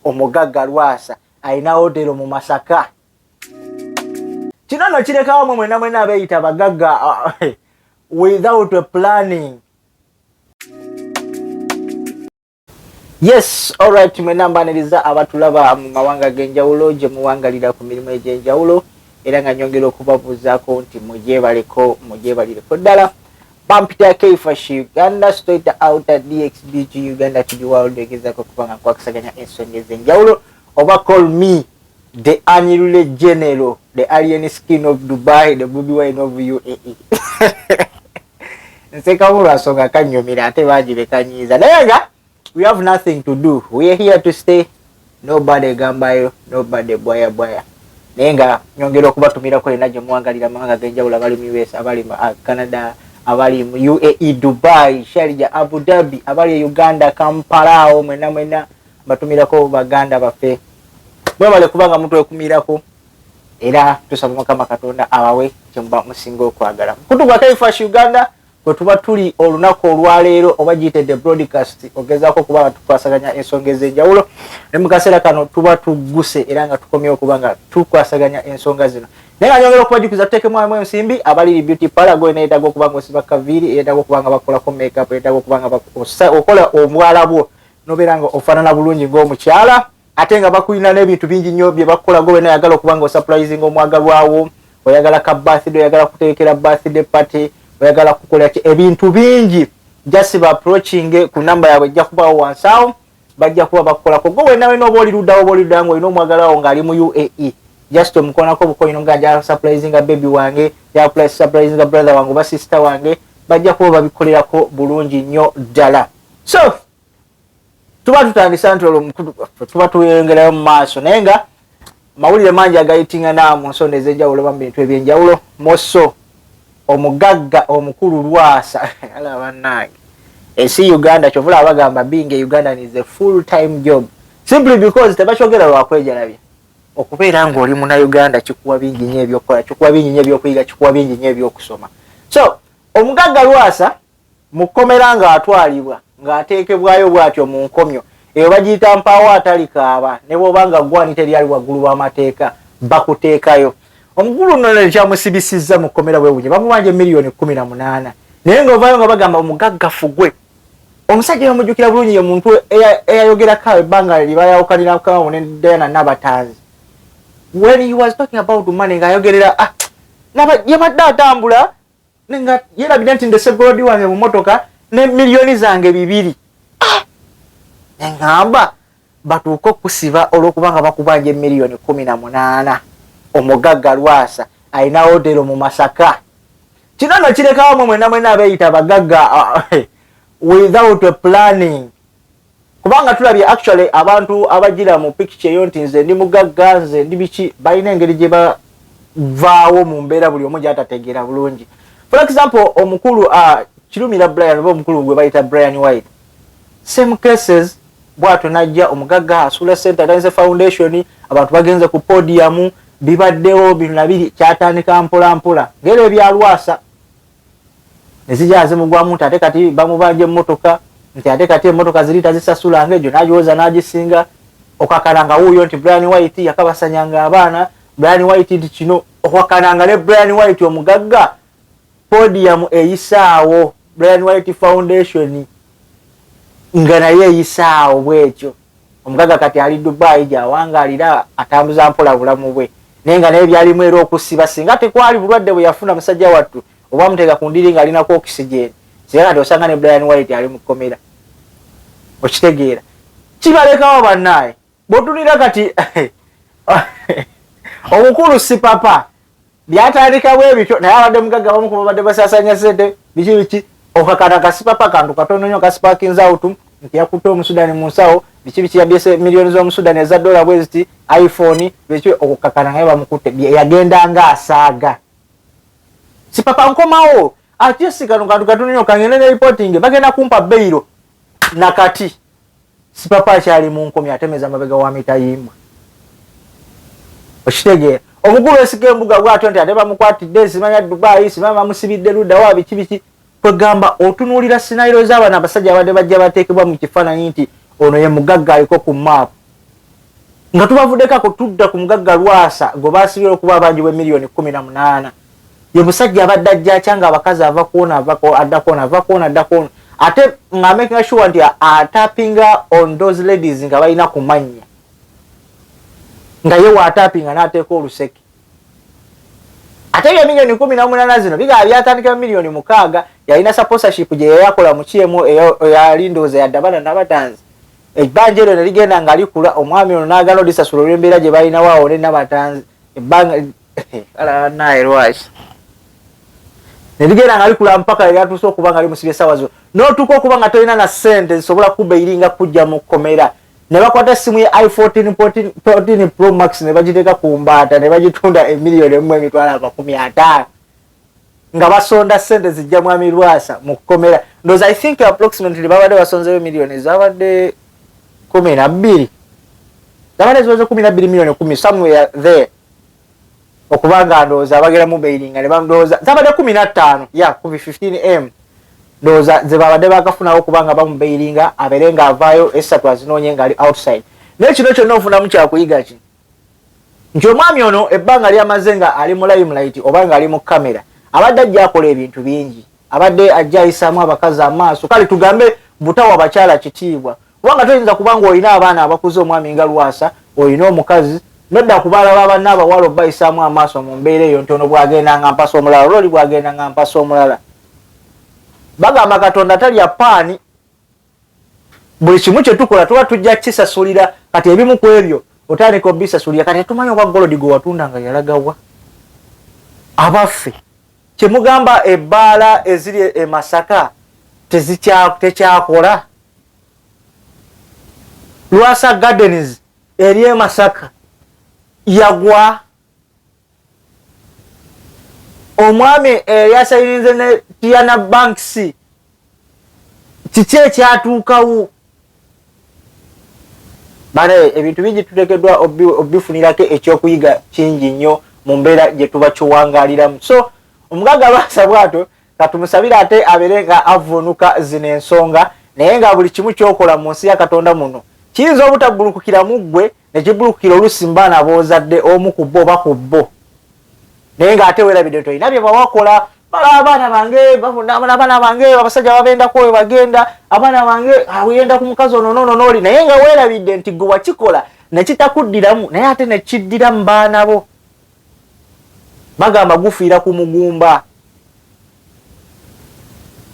Omugaga Lwasa alina hotelo mu Masaka. Kino no kirekawo mwena abeeyita bagagga without a planning. Yes, alright, mwena mbaniriza abatulaba mu mawanga g'enjawulo gye muwangalira ku mirimu egy'enjawulo era nga nyongera okubabuuzaako nti mugyebaleko ddala. Bampita Keifashi Uganda straight out at DXBG Uganda to the world egezaako okuba nga nkwakisaganya ensonga ez'enjawulo oba call me the Anilule General, the alien skin of Dubai, the booby wine of UAE. Nsekamura songa kanyomira ate bagibe kanyiza. Nayenga we have nothing to do. We are here to stay. Nobody gambayo, nobody boya. Nenga nyongera okubatumira ko enaje muwangalira mawanga g'enjawulo abali mu US, abali mu Canada, abali mu UAE, Dubai, Sharjah, Abu Dhabi, abali Uganda, Kampala, mwena batumirako baganda bafe. Bwe bale kubanga mutwe kumirako era tusaba Mukama Katonda abawe kyemba musinga okwagala. Kutugwa Keifashi Uganda kwe tuba tuli olunaku olwaleero oba giyitedde broadcast ogezaako kuba nga tukwasaganya ensonga ez'enjawulo ne mu kaseera kano tuba tugguse era nga tukomyewo okuba nga tukwasaganya ensonga zino. Naye nga nyongera okubajukiza tuteekemu amu ensimbi abali beauty parlor neetaaga okuba nga osiba kaviiri, eetaaga okuba nga bakolako makeup, eetaaga okuba nga okola obwala bwo nobeera nga ofaanana bulungi ng'omukyala ate nga bakulina n'ebintu bingi nnyo bye bakola gwe nayagala okuba nga osurprising omwagalwawo, oyagala ka birthday, oyagala kuteekera birthday party, oyagala kukola ebintu bingi. Just ba approaching ku namba yaabwe ejja kubawo wansi awo bajja kuba bakolako gwe wena oba oliruddawo oba oliddawo nga olina omwagalwawo ng'ali mu UAE just omukonako bukoyino nga ja surprising baby wange, ja surprising brother wange oba sister wange, bajja kuba babikolerako bulungi nnyo ddala. So tuba tutandisa ntolo tuba tuyongerayo mu maaso naye nga mawulire mangi agayitinga mu nsonga ez'enjawulo ba mu bintu eby'enjawulo. Mosso omugagga omukulu Lwasa ala bannange ensi Uganda kyovula abagamba being a Ugandan is a full-time job simply because tebakyogera lwakwejalabya. Okubeera ng'oli muna Uganda kikuwa bingi nnyo ebyokukola, kikuwa bingi nnyo ebyokuyiga, kikuwa bingi nnyo ebyokusoma. So Omugagga Lwasa mukomera ng'atwalibwa ng'ateekebwayo bw'atyo mu nkomyo eyo bagiyita mpaawo atalikaaba ne bw'obanga gwani teryali waggulu w'amateeka bakuteekayo. Omukulu nno kyamusibisizza mu kkomera bwe bunye bamubanja $18,000 naye ng'ovaayo nga bagamba omugaggafu gwe omusajja yamujjukira bulungi ye muntu eyayogerako ebbanga libayawukanirakawo ne Diana Nabatanzi when he was talking about money ng'ayogerera yabadde atambula nga yerabira nti ndesegolodi wange mu motoka ne miliyoni zange 2 ngamba batuuka okusiba olw'okubanga bakubanja $18,000. Omugagga Lwasa alina hotelo mu Masaka. Kino no kirekawo mwena abeeyita bagagga without a planning. Kubanga tulabye actually abantu abagira mu picture yo nti nze ndi mugagga, nze ndi biki, balina engeri gye bavaawo mu mbeera buli omu gy'atategeera bulungi. For example, omukulu Kirumira Brian oba omukulu gwe bayita Brian White. Same cases bw'atyo najja omugagga asula Center Foundation, abantu bagenze ku podium, bibaddewo bino nabiri kyatandika mpola ngero ebya Lwasa nezija azimugwamu ate kati bamubanje emmotoka nti ate kati emmotoka ziri tazisasula ngejo najoza nagisinga okakananga wuyo nti Brian White yakabasanyanga abaana. Brian White nti kino okakananga ne Brian White omugagga podium eyisaawo Brian White Foundation nga naye eyisaawo bwekyo. Omugagga kati ali Dubai jawangalira atambuza mpola bulamu bwe nenga naye byalimu era okusiba singa tekwali bulwadde bwe yafuna musajja wattu oba mutega kundiri nga alina ku oxygen singa kati osanga ne Brian White ali mu kkomera okitegeera kibalekawo bannaye botunira kati omukulu si papa byatandika bwe bityo naye abadde mugagga bamu kubadde basasanya sente biki okakana kasipapa kantu katono nnyo kasipakinza autum nti yakutte omusudani mu nsawo biki yabyese miliyoni z'omusudani eza dola bweziti iPhone biki okukakana ngaye bamukutte yagenda nga asaaga si papa nkomawo ate sikano kantu katono nnyo kangene ne reporting bagenda kumpa beiro nakati si papa akyali mu nkomyo atemeza amabega wa mitayimba okitegeera. Omukulu esike embuga bw'atyo nti ate bamukwatidde simanya Dubai simanya bamusibidde ludda wa biki kwegamba otunuulira sinayiro z'abaana abasajja abadde bajja bateekebwa mu kifaananyi nti ono ye mugagga aliko ku map nga tubavuddeko ko tudda ku Mugaga Lwasa go basibye okuba abangi bwe milioni 18 ye musajja abadde ajja kyanga abakazi avakoona addakoona ate nga making sure nti atapinga on those ladies nga balina kumanya nga ye watapinga n'ateeka oluseke ate ye milioni 18 zino biga byatandika milioni 6 yalina sponsorship gye yakola mu kiemu eyalindoza yaddabana n'abatanzi ebbanja eryo ne ligenda nga likula omwami ono n'agala odisasula olw'embeera gye balina waawo ne n'abatanzi ebbanga ala naye lwaki ne ligenda nga likula mpaka lyatuuse okuba nga limusibye essaawa zo n'otuuka okuba nga tolina na ssente zisobola kuba iringa kujja mu kkomera ne bakwata essimu ye i14 14 Pro Max ne bagiteeka ku mbaata ne bagitunda $1,50,000 nga basonda ssente zijja Mwami Lwasa mu kkomera ndoza I think approximately babadde basonzeyo milioni zabadde 12 zabadde ziweze 12 milioni 10 somewhere there okubanga ndoza bagera mu bailinga ne bandoza zabadde 15 ya 15M ndoza ze babadde bakafuna okubanga bamubailinga aberenga avaayo esatu azinonye nga ali outside n'ekino kyonna ofunamu kyakuyiga ki nti omwami ono ebbanga lyamaze nga ali mu limelight oba nga ali mu kamera abadde ajja akola ebintu bingi abadde ajja ayisaamu abakazi amaaso kale tugambe butawa abakyala kitiibwa kubanga toyinza kubanga olina abaana abakuze omwami nga Lwasa olina omukazi nodda kubalaba abanna abawala obbayisaamu amaaso mu mbeera eyo nti ono bwagenda nga mpasa omulala olwoli bwagenda nga mpasa omulala bagamba Katonda talya paani buli kimu kye tukola tuba tujja kisasulira kati ebimu ku ebyo otandika obisasulira kati tumanyi oba golodi gwe watunda nga yalagawa abaffe kyemugamba ebbaala eziri e Masaka tekyakola Lwasa Gardens eri e Masaka yagwa omwami yasayirinze ne Tiana Banks kiki ekyatuukawo bale ebintu bingi tuteekeddwa obifunirako ekyokuyiga kingi nnyo mu mbeera gye tuba kiwangaliramu so Omugaga Lwasa bwato katumusabire ate abeere nga avunuka zino ensonga naye nga buli kimu kyokola mu nsi ya Katonda muno kiyinza obutabulukukira mu ggwe ne kibulukukira oluusi mbaana boozadde omu ku bo oba ku bo naye ng'ate weerabidde nti olina bye bawakola bala abaana bange abasajja babendako we bagenda abaana bange awuyenda ku mukazi ono n'oli naye nga weerabidde nti gwe wakikola ne kitakuddiramu naye ate ne kiddiramu baana bo bagamba gufiira ku mugumba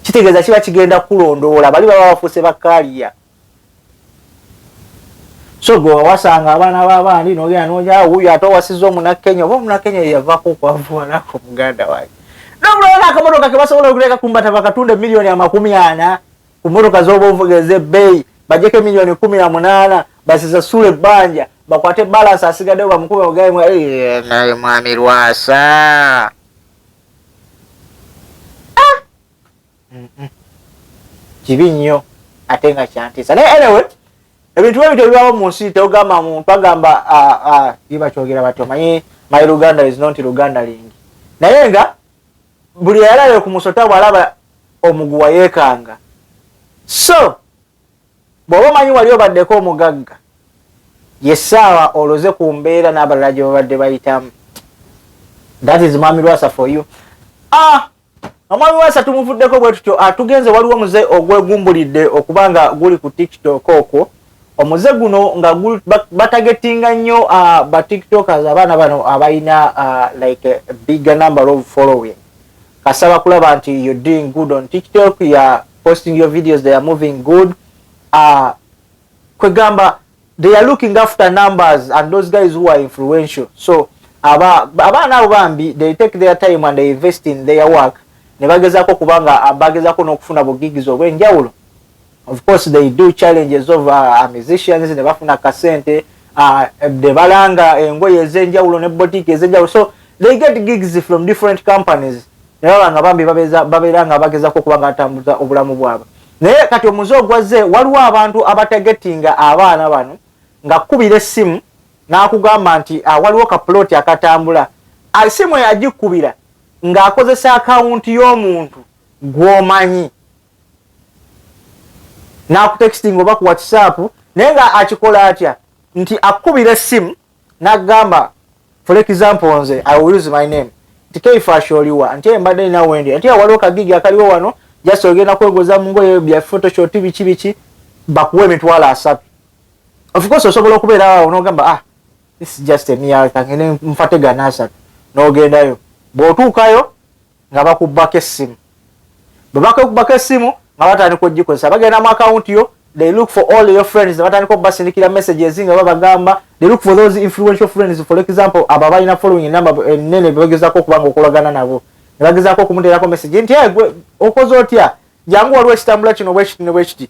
kitegeeza kiba kigenda kulondoola bali baba bafuuse bakkaaliya so gwe wasanga abaana b'abandi n'ogenda n'oja wuyo ate owasizza omunakkenya oba omunakkenya yavaako okwavuwanako muganda wange n'obulabona akamotoka ke basobola okuteeka ku mbata bakatunde milioni 40 ku motoka z'oba ovuga ez'ebbeeyi bajjeko milioni 18 basisasule ebbanja bakwate balance asigaddewo bamukube ogaemu naye Mwami Lwasa kibi nnyo ate nga kyantiisa naye anyway ebintu ebyo bibaawo mu nsi teogamba muntu agamba ibakyogera bati omanyi my Luganda is not Lugandaling naye nga buli yalabe ku musota bw'alaba omuguwa yeekanga so bw'oba omanyi wali obaddeko omugagga yessaawa oloze ku mbeera n'abalala gye babadde bayitamu that is Mwami Lwasa for you Omwami Lwasa tumuvuddeko bwe tutyo tugenze waliwo muze ogwegumbulidde okuba nga guli ku TikTok okwo omuze guno nga batagetinga nnyo ba tiktokers abaana bano abalina like a bigger number of following kasaba kulaba nti you're doing good on TikTok, you're posting your videos, they are moving good kwegamba they are looking after numbers and those guys who are influential so abaana abo bambi they take their time and they invest in their work ne bagezaako kubanga bagezaako n'okufuna bugigizi obw'enjawulo. Of course they do challenges of musicians ne bafuna kasente de balanga engoye ez'enjawulo ne boutique ez'enjawulo so they get gigs from different companies ne babanga bambi babeera nga bagezaako kubanga atambuza obulamu bwabwe naye kati omuze ogwazze waliwo abantu abategetinga abaana bano nga kkubira essimu n'akugamba nti waliwo kaploti akatambula essimu yagikubira ng'akozesa akawunti y'omuntu gw'omanyi n'akutexting oba ku WhatsApp naye nga akikola atya nti akubira essimu n'agamba for example nze I will use my name tikaifa asholiwa nti mbadde na wendi nti waliwo kagigi akaliwo wano just ogenda kwegoza mu ngoye bya photoshop bichi bakuwe emitwalo 3 of course osobola okubeera awo n'ogamba this is just a mere kangene mfate gana 3 n'ogendayo bw'otuukayo nga bakubbako essimu bakubbako essimu nga batandika ogikozesa bagenda mu account yo. They look for all your friends batandika obasindikira messages nga babagamba. They look for those influential friends, for example ababalina following number nene bagezako okubanga okolagana nabo bagezako okumuteerako message nti okoze otya jangu waliwo ekitambula kino bwekiti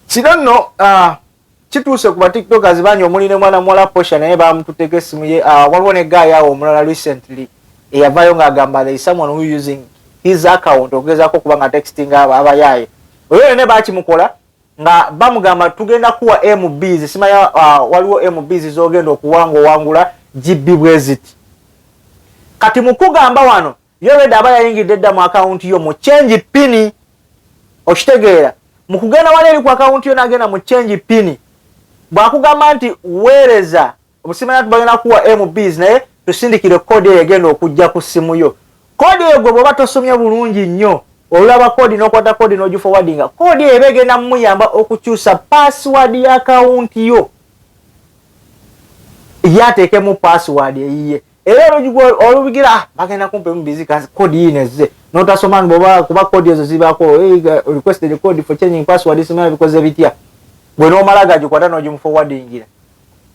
kino nno kituuse ku batiktokers bangi omuline mwana muwala Posha naye bamututeeka essimu ye. Waliwo ne guy awo omulala recently eyavayo ng'agamba there is someone who using his account okugezako okubanga texting abayaaye oyo ne bakimukola nga bamugamba tugenda kuwa MBs simanya waliwo MBs zogenda okuwangula GB bweziti kati mukugamba wano yobeda aba yayingidde dda mu account yo mu change pin okitegeera mukugenda wali eri ku account yo nagenda mu change pin bwakugamba nti weereza obusimanya tubagenda kuwa MBs naye tusindikire kode egenda okujja ku simu yo. Kode ego bw'oba tosomye bulungi nnyo olaba kodi n'okwata kodi n'ogi forwardinga kodi ebegenda muyamba okukyusa password ya account yo yateekemu password eyiye era olubigira bagenda kumpe mu busy kasi kodi yineze n'otasoma bw'oba kuba kodi ezo zibaako requested code for changing password simanya bikoze bitya bwe n'omala gagikwata n'ogi forwardingira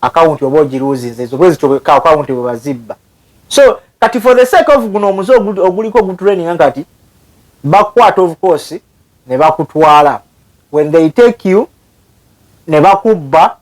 account oba ogiruuzinze ezo bwezi kyokka account bwe bazibba. So kati for the sake of guno omuze oguliko good training nkati bakwata of course ne bakutwala when they take you ne bakubba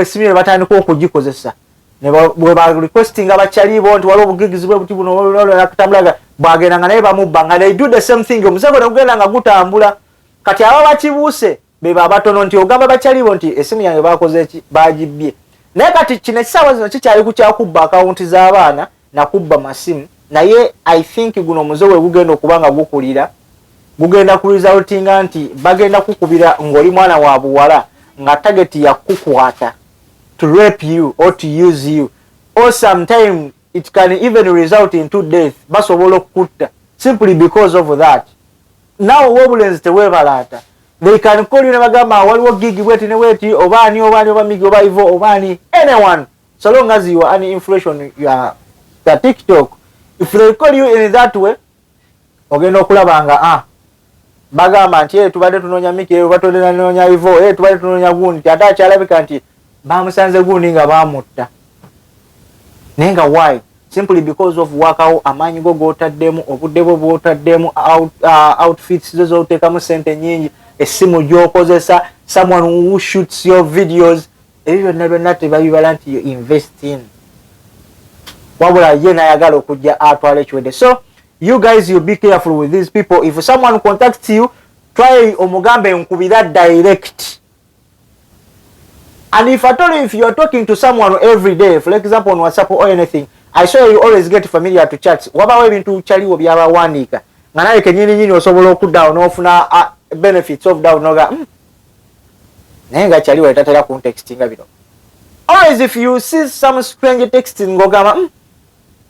essimu batandika okugikozesa ne ba requesting abachalibo nti waliwo obugigizi bwe buti buno nakutambulaga bagenda nga naye bamubba nga they do the same thing omusego ne gugenda nga gutambula kati aba bakibuuse be babatono nti ogamba bachalibo nti essimu yange bakoze eki bagibbye naye kati kino ekisaawa zino kikyali ku kyakubba akawunti z'abaana nakubba masimu naye I think guno omuze we gugenda okubanga gukulira gugenda ku resultinga nti bagenda kukubira ng'oli mwana wa buwala nga target ya kukwata to rape you or to use you or sometime it can even result into death basobola okutta simply because of that. Now wobulenzi tewebalaata they can call you ne bagamba waliwo gigi bweti ne weti obaani oba migi oba ivo obaani anyone so long as you are an influential you are the TikTok. If they call you in that way ogenda okulabanga bagamba nti tubadde tunoonya miki batodde nanoonya ivo tubadde tunoonya gundi ate akyalabika nti bamusanze gundi nga bamutta naye nga why simply because of wakawo amaanyi go gotaddemu obudde bwe bwotaddemu outfits zo zoteekamu sente nyingi essimu gy'okozesa someone who shoots your videos ebyo byonna tebabibala nti you invest in wabula ye nayagala okujja atwala ekiwedde. So you guys you be careful with these people. If someone contacts you try omugambe nkubira direct. And if at all if you are talking to someone every day, for example on WhatsApp or anything, I saw you always get familiar to chats. Wabawo ebintu chaliwo byabawandiika nga naye kenyini osobola okuddawo n'ofuna benefits of down noga naye nga chaliwo etatera kuntextinga bino. Always if you see some strange texting ngogamba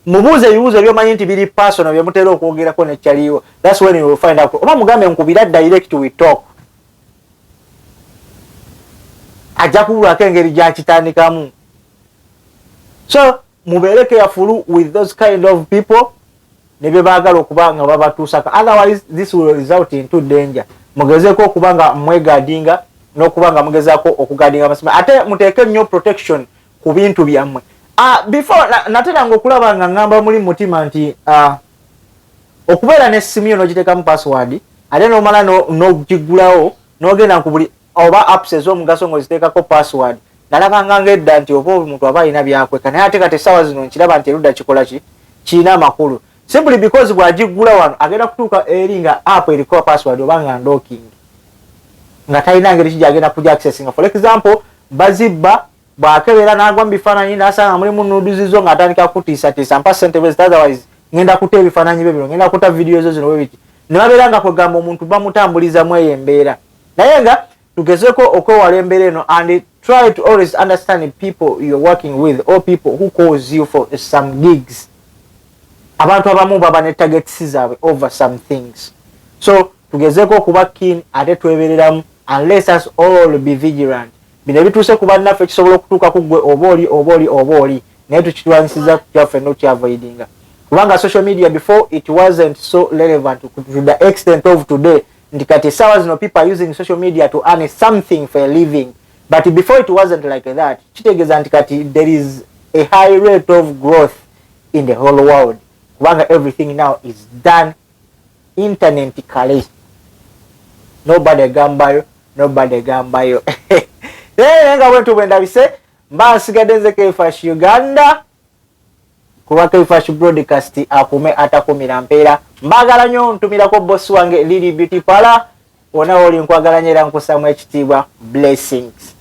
mubuuze ebibuuzo ebyomanyi nti biri personal byemutera okwogerako ne chaliwo, that's when you will find out oba mugambe nkubira direct we talk ajja kubulako engeri gyakitandikamu. So mubeere careful with those kind of people ne bye baagala okuba nga babatuusaka, otherwise this will result into danger. Mugezeeko okuba nga mwegadinga n'okuba nga mugezaako okugadinga amasima ate muteeke nnyo protection ku bintu byammwe. Before nateranga okulaba nga ngamba muli mutima nti okubeera n'essimu yo n'ogiteekamu password ate n'omala n'ogigulawo n'ogenda ku buli oba apps ez'omugaso ng'oziteekako password. Nalabanga ng'edda nti oba omuntu aba alina byakweka naye ate kati essaawa zino nkiraba nti erudda kikola ki kiina amakulu simply because bw'agigula wano agenda kutuuka eri nga app eriko password oba nga unlocking nga talina ngeri ki gyagenda kujja accessinga. For example bazibba bw'akebera n'agwa mu bifaananyi n'asanga mulimu nuduzizo ng'atandika kutiisatiisa mpa ssente bwe ziti otherwise ngenda kuta ebifaananyi bye bino ngenda kuta video ezo zino bwe biti ne babeera nga kwegamba omuntu bamutambulizamu eyo embeera. Naye nga tugezeeko okwewala embeera eno and try to always understand people you're working with or people who calls you for some gigs. Abantu abamu baba ne targets zaabwe over some things. So tugezeko kuba keen ate twebereramu, and let us all be vigilant. Bino bituse kuba naffe kisobola okutuuka ku ggwe oboli naye tukitwanyisiza kyaffe n'okyavoidinga. Kubanga social media before it wasn't so relevant to the extent of today. Nti kati sawa zino people are using social media to earn something for a living. But before it wasn't like that. Kitegeeza nti kati there is a high rate of growth in the whole world. Kubanga everything now is done internetically. Nobody gambayo. Nenga wentu bwenda bise mba nsigadde nze Kfash Uganda kuba Kfash broadcast akume atakumira mpeera. Mbagala nnyo ntumirako boss wange Lily Beauty Parlor. Ona oli nkwagala nyera nkusamu ekitiibwa. Blessings.